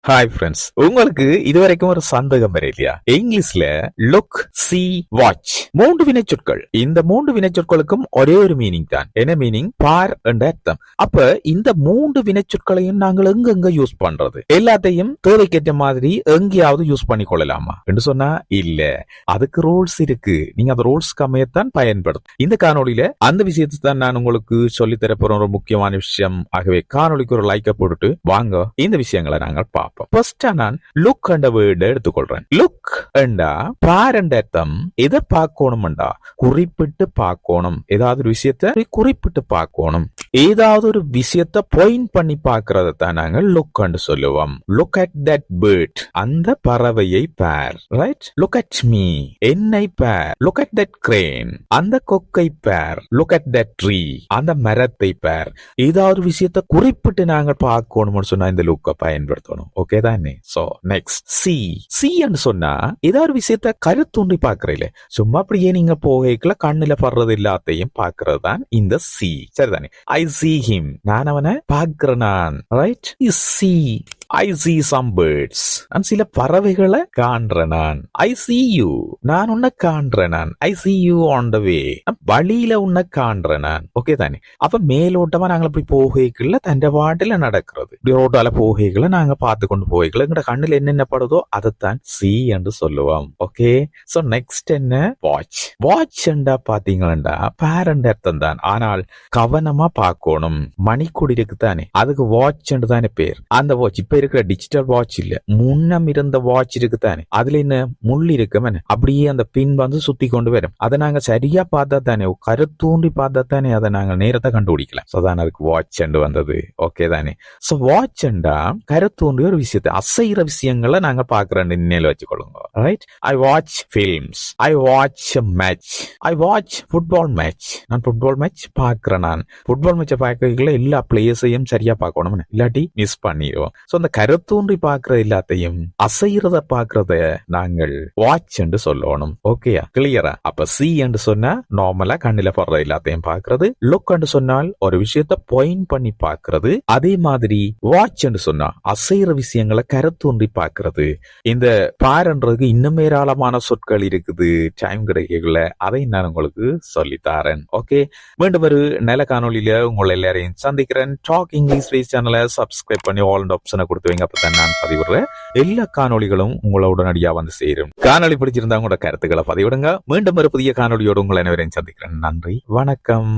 Hi friends, உங்களுக்கு இதுவரைக்கும் ஒரு சந்தேகம் வர இல்லையா? இங்கிலீஷ்ல லுக், சி, வாட்ச் மூன்று வினை சொற்கள். இந்த மூன்று வினை சொற்களுக்கும் ஒரே ஒரு மீனிங் தான். என்ன மீனிங்? பார் என்ற அர்த்தம். அப்ப இந்த மூன்று வினை சொற்களையும் நாங்கள் எங்க யூஸ் பண்றது? எல்லாத்தையும் தேவைக்கேற்ற மாதிரி எங்கேயாவது யூஸ் பண்ணி கொள்ளலாமா என்று சொன்னா இல்ல. அதுக்கு ரூல்ஸ் இருக்கு. நீங்க அந்த ரூல்ஸ் கம்மியத்தான் பயன்படுத்தும். இந்த காணொலியில அந்த விஷயத்தை தான் நான் உங்களுக்கு சொல்லித்தர போற ஒரு முக்கியமான விஷயம். ஆகவே காணொலிக்கு ஒரு லைக்கை போட்டுட்டு வாங்க இந்த விஷயங்களை நாங்கள் பார்ப்போம். ஃபர்ஸ்டா நான் லுக் என்ற வேர்டை எடுத்துக்கொள்றேன். லுக் என்றா பார் என்ற அர்த்தம். எதை பார்க்கணும்டா? குறிப்பிட்டு பார்க்கணும். ஏதாவது ஒரு விஷயத்தை குறிப்பிட்டு பார்க்கணும். ஏதாவது ஒரு விஷயத்தை பாயிண்ட் பண்ணி பார்க்கறத தான் நாங்கள் லுக் என்று சொல்லுவோம். லுக் அட் தட் பேர்ட், அந்த பறவையை பார். ரைட்? லுக் அட் மீ, என்னை பார். லுக் அட் தட் கிரேன், அந்த கொக்கை பார். லுக் அட் தட் ட்ரீ, அந்த மரத்தை பார். ஏதாவது விஷயத்தை குறிப்பிட்டு நாங்கள் பார்க்கணும்னு சொன்னா இந்த லுக்கை பயன்படுத்தணும். ஓகே தானே? So next C. சி என்று சொன்னா ஏதாவது விஷயத்த கருத்தூண்டி பாக்குறீங்களே, சும்மா அப்படியே நீங்க போகைக்குள்ள கண்ணுல படுறது எல்லாத்தையும் பாக்குறது தான் இந்த சி. சரிதானே? ஐ see him, நான் அவனை பாக்குறேன். நான் right? C I see some birds, நான் சில பறவைகளை காண்றேன். நான் I see you, நான் உன்னை காண்றேன். நான் I see you on the way, வழியில உன்னை காண்றேன். நான் ஓகே தானே? அப்ப மேலோட்டமா நாங்கள் இப்படி போகைக்குள்ள தண்ட பாட்டில நடக்கிறது. இப்படி ரோட்டால போகைக்குள்ள நாங்க பார்த்து கொண்டு போகைக்குள்ள எங்கட கண்ணுல என்னென்ன படுதோ அதைத்தான் சி என்று சொல்லுவோம். ஓகே, சோ நெக்ஸ்ட் என்ன? வாட்ச். வாட்ச் என்றா பாத்தீங்களா பேரண்ட் அர்த்தம் தான். ஆனால் கவனமா பார்க்கணும். மணிக்கூடி இருக்கு தானே, அதுக்கு வாட்ச் என்று தானே பேர். அந்த வாட்ச் இப்ப இருக்கிற டிஜிட்டல் வாட்ச் இல்ல, முன்னம் இருந்த வாட்ச் இருக்கு தானே, அதுல என்ன முள் இருக்கு, அப்படியே அந்த பின் வந்து சுத்தி கொண்டு வரும். அதை நாங்க சரியா பார்த்தா தானே, கருத்தூண்டி பார்த்தா தானே அதை நாங்க நேரத்தை கண்டுபிடிக்கலாம். சோ தான் அதுக்கு வாட்ச் என்று வந்தது. ஓகே தானே? சோ வாட்ச் என்றா கருத்தூண்டி ஒரு விஷயத்தை, அசைகிற விஷயங்களை நாங்க பாக்குறேன் நினைல வச்சுக்கொள்ளுங்க. Right? I watch films, I watch match, I watch football match. நான் ஃபுட்பால் மேட்ச் பாக்குறேன். நான் ஃபுட்பால் மேட்சை பார்க்கல எல்லா பிளேயர்ஸையும் சரியா பார்க்கணும், இல்லாட்டி மிஸ் பண்ணிடுவோம். சோ அந்த கருத்தூன்றி பார்க்கற எல்லாத்தையும் அசைறத பார்க்கறத நாங்கள் வாட்ச் என்று சொல்லணும். ஓகேயா? கிளியரா? அப்ப சி என்று சொன்னா நார்மலா கண்ணில படுற எல்லாத்தையும் பார்க்கறது. லுக் என்று சொன்னால் ஒரு விஷயத்தை பாயிண்ட் பண்ணி பார்க்கறது. அதே மாதிரி வாட்ச் என்று சொன்னா அசைற விஷயங்களை கருத்தூன்றி பார்க்கறது. இந்த பாருன்றதுக்கு இன்னும் ஏராளமான சொற்கள் இருக்குது. டைம் கிடைக்கல, அதை நான் உங்களுக்கு சொல்லித்தாரேன். ஓகே, மீண்டும் ஒரு நல்ல காணொலியில உங்களை எல்லாரையும் சந்திக்கிறேன். டாக் இங்கிலீஷ் வேஸ் சேனலை சப்ஸ்கிரைப் பண்ணி ஆல் ஆப்ஷனை கொடுத்து வைங்க. அப்பதான் நான் பதிவிடுற எல்லா காணொலிகளும் உங்களோட உடனடியா வந்து சேரும். காணொலி பிடிச்சிருந்தா உங்களோட கருத்துக்களை பதிவிடுங்க. மீண்டும் ஒரு புதிய காணொலியோடு உங்களை அனைவரையும் சந்திக்கிறேன். நன்றி, வணக்கம்.